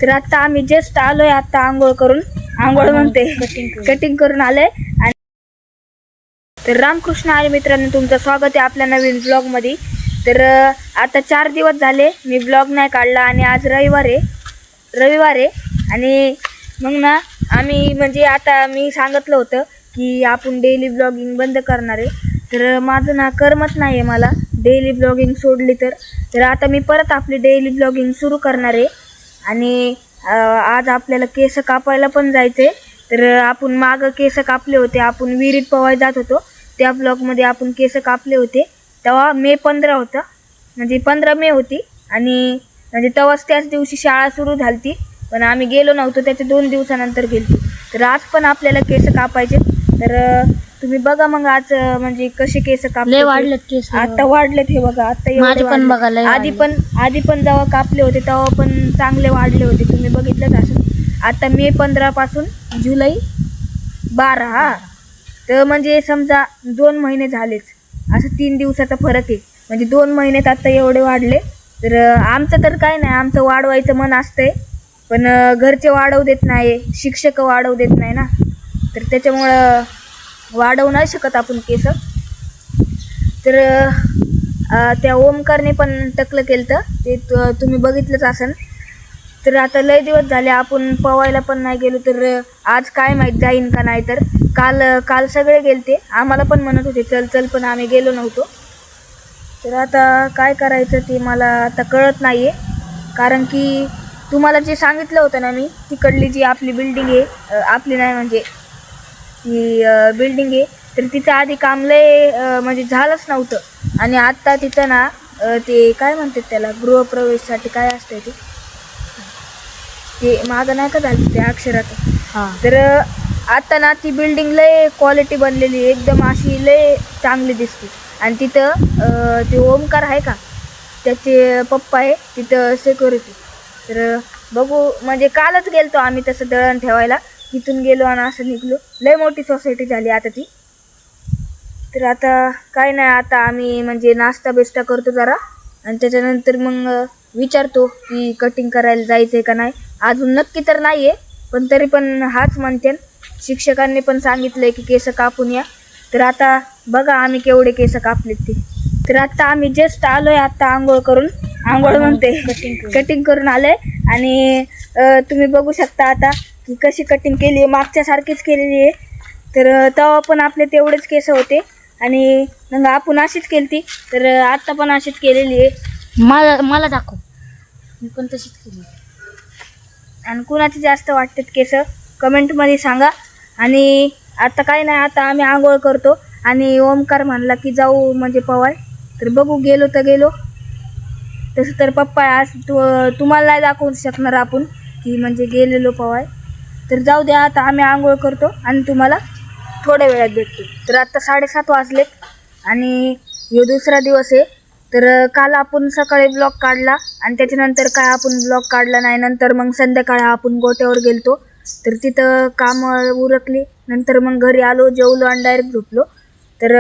तर आता आम्ही जस्ट आलोय, आता आंघोळ करून, आंघोळ म्हणते कटिंग करून आलोय. आणि तर रामकृष्ण हरी मित्रांनो, तुमचं स्वागत आहे आपल्या नवीन ब्लॉग मध्ये. तर आता 4 दिवस झाले मी ब्लॉग नाही काढला आणि आज रविवार आहे. आणि मग ना आम्ही म्हणजे आता मी सांगितलं होतं की आपण डेली ब्लॉगिंग बंद करणार आहे. तर माझं ना करमत नाही आहे मला डेली ब्लॉगिंग सोडली. तर आता मी परत आपली डेली ब्लॉगिंग सुरू करणार आहे. आणि आज आपल्याला केस कापायला पण जायचे. तर आपण मागं केस कापले होते, आपण विहिरीत पोहायला जात होतो त्या ब्लॉगमध्ये आपण केस कापले होते. तेव्हा मे 15 होता, म्हणजे 15 मे होती. आणि म्हणजे तेव्हाच त्याच दिवशी शाळा सुरू झाली, पण आम्ही गेलो नव्हतो, त्याच्या 2 दिवसानंतर गेलो. तर आज पण आपल्याला केस कापायचे. तर तुम्ही बघा मग आज म्हणजे कसे केस कापले. वाढलेत केस, आता वाढलेत हे बघा. आता एवढे पण बघा, आधी पण जेव्हा कापले होते तेव्हा पण चांगले वाढले होते, तुम्ही बघितलंच असं. आता मे 15 पासून जुलै 12 हा, तर म्हणजे समजा 2 महिने झालेच, असं 3 दिवसाचा फरक आहे. म्हणजे 2 महिन्यात आता एवढे वाढले. तर आमचं तर काय नाही, आमचं वाढवायचं मन असतंय, पण घरचे वाढवू देत नाही, शिक्षक वाढवू देत नाही ना. तर त्याच्यामुळं वाढवू नाही शकत आपण केस. तर त्या ओमकारने पण टकलं केलं ते तुम्ही बघितलंच असेल. तर आता लय दिवस झाले आपण पवायला पण नाही गेलो. तर आज काय माहीत जाईन का नाही. तर काल सगळे गेलते, आम्हाला पण म्हणत होते चल, पण आम्ही गेलो नव्हतो. तर आता काय करायचं ते मला आता कळत नाही आहे. कारण की तुम्हाला जे सांगितलं होतं ना मी, तिकडली जी आपली बिल्डिंग आहे, आपली नाही म्हणजे ती बिल्डिंग आहे, तर तिचं आधी काम लय म्हणजे झालंच नव्हतं. आणि आत्ता तिथं ना ते काय म्हणतात त्याला, गृहप्रवेशसाठी काय असतं ते मागं नाही का झालं ते अक्षराचं. तर आता ना ती बिल्डिंग लय क्वालिटी बनलेली, एकदम अशी लय चांगली दिसते. आणि तिथं ते ओमकार आहे का, त्याचे पप्पा आहे तिथं सिक्युरिटी. तर बघू, म्हणजे कालच गेलतो आम्ही तसं दळण ठेवायला, तिथून गेलो आणि असं निघलो. लय मोठी सोसायटी झाली आता ती. तर आता काय नाही, आता आम्ही म्हणजे नाश्ता बिस्टा करतो जरा, आणि त्याच्यानंतर मग विचारतो की कटिंग करायला जायचं आहे का नाही. अजून नक्की तर नाही आहे, पण तरी पण हाच म्हणते. शिक्षकांनी पण सांगितलं आहे की केस कापून या. तर आता बघा आम्ही केवढे केस कापलेत ते. तर आता आम्ही जस्ट आलोय, आता आंघोळ करून, आंघोळ म्हणते कटिंग करून आलोय. आणि तुम्ही बघू शकता आता की कशी कटिंग केली आहे, मागच्या सारखीच केलेली आहे. तर तेव्हा पण आपले तेवढेच केस होते आणि मग आपण अशीच केली. तर आता पण अशीच केलेली आहे. मला दाखव, मी पण तशीच केली. आणि कुणाचे जास्त वाटतात केस कमेंटमध्ये सांगा. आणि आता काय नाही, आता आम्ही आंघोळ करतो. आणि ओमकार म्हणला की जाऊ म्हणजे पवाय. तर बघू, गेलो तर गेलो. तसं तर पप्पा आज तुम्हाला नाही दाखवू शकणार आपण की म्हणजे गेलेलो पवाय. तर जाऊ द्या, आता आम्ही आंघोळ करतो आणि तुम्हाला थोड्या वेळात भेटतो. तर आता 7:30 वाजलेत आणि ह्यो दुसरा दिवस आहे. तर काल आपण सकाळी ब्लॉग काढला आणि त्याच्यानंतर काय आपण ब्लॉग काढला नाही. नंतर मग संध्याकाळी आपण गोट्यावर गेलतो, तर तिथं कामं उरकली. नंतर मग घरी आलो, जेवलो आणि डायरेक्ट झोपलो. तर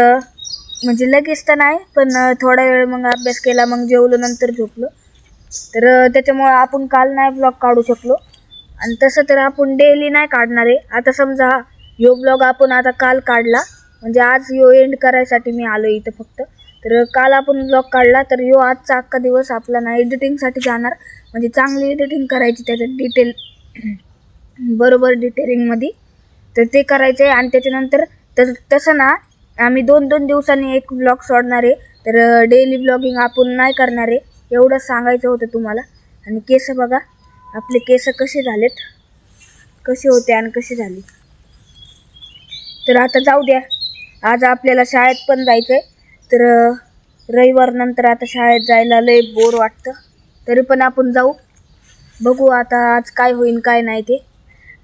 म्हणजे लगेच तर नाही, पण थोडा वेळ मग अभ्यास केला, मग जेवलो, नंतर झोपलो. तर त्याच्यामुळं आपण काल नाही ब्लॉग काढू शकलो. आणि तसं तर आपण डेली नाही काढणार आहे. आता समजा ह्यो ब्लॉग आपण आता काल काढला, म्हणजे आज ह्यो एंड करायसाठी मी आलो इथं फक्त. तर काल आपण ब्लॉग काढला, तर ह्यो आजचा अख्खा दिवस आपला ना एडिटिंगसाठी जाणार. म्हणजे चांगली एडिटिंग करायची, त्याच्यात डिटेल बरोबर डिटेलिंगमध्ये, तर ते करायचं आहे. आणि त्याच्यानंतर तसं ना आम्ही 2-2 दिवसांनी एक ब्लॉग सोडणार आहे. तर डेली ब्लॉगिंग आपण नाही करणार आहे, एवढंच सांगायचं होतं तुम्हाला. आणि केस बघा आपले, केस कसे झालेत, कसे होते आणि कसे झाले. तर आता जाऊ द्या, आज आपल्याला शाळेत पण जायचं आहे. तर रविवार नंतर आता शाळेत जायला लय बोर वाटतं, तरी पण आपण जाऊ. बघू आता आज काय होईल काय नाही ते.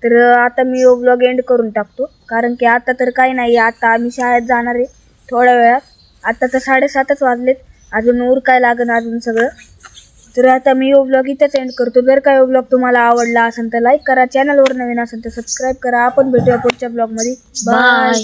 तर आता मी व्लॉग एंड करून टाकतो, कारण की आता तर काही नाही. आता आम्ही शाळेत जाणार आहे थोड्या वेळात. आता तर 7:30 वाजलेत, अजून उरकाय लागेल अजून सगळं. तर आता मी व्लॉग इथंच एंड करतो. जर काय व्लॉग तुम्हाला आवडला असेल तर लाईक करा, चॅनलवर नवीन असेल तर सबस्क्राईब करा. आपण भेटूया पुढच्या ब्लॉगमध्ये. बाय.